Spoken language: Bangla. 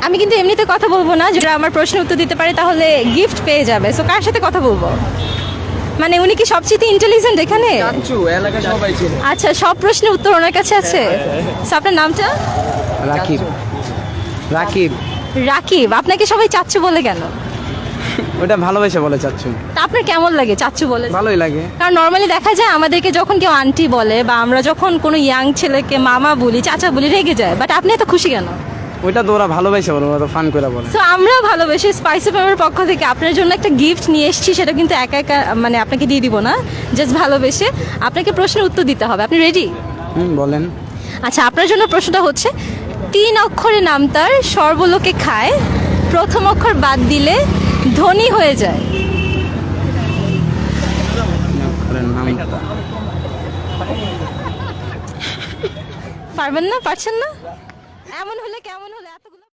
আমি কিন্তু এমনিতে কথা বলবো না, যারা আমার প্রশ্নের উত্তর দিতে পারে তাহলে গিফট পেয়ে যাবে। সো কার সাথে কথা বলবো? মানে উনি কি সবচেয়ে ইন্টেলিজেন্ট এখানে? চাচ্চু এলাকা সবাই চেনে। আচ্ছা, সব প্রশ্নের উত্তর ওনার কাছে আছে। So, আপনার নামটা? রাকিব। রাকিব রাকিব। আপনাকে সবাই চাচ্চু বলে কেন? ওটা ভালোবেসে বলে চাচ্চু। তা আপনার কেমন লাগে চাচ্চু বলে? ভালোই লাগে। কারণ নর্মালি দেখা যায় আমাদেরকে যখন কেউ আন্টি বলে বা আমরা যখন কোনো ইয়াং ছেলেকে মামা বলি, চাচা বলি, রেগে যায়। বাট আপনি এত খুশি কেন? ওইটা তো ওরা ভালোবেসে বলে, ওরা তো ফান করে বলে। সো আমরাও ভালোবেসে স্পাইসি ফেভারের পক্ষ থেকে আপনার জন্য একটা গিফট নিয়ে এসেছি। সেটা কিন্তু একা একা মানে আপনাকে দিয়ে দিব না, জাস্ট ভালোবেসে। আপনাকে প্রশ্নের উত্তর দিতে হবে। আপনি রেডি? বলেন। আচ্ছা, আপনার জন্য প্রশ্নটা হচ্ছে 3 অক্ষরে নাম তার, সর্বলোকে খায়, প্রথম অক্ষর বাদ দিলে ধনী হয়ে যায়। পারবেন না? পারছেন না? এমন হলে কেমন হলে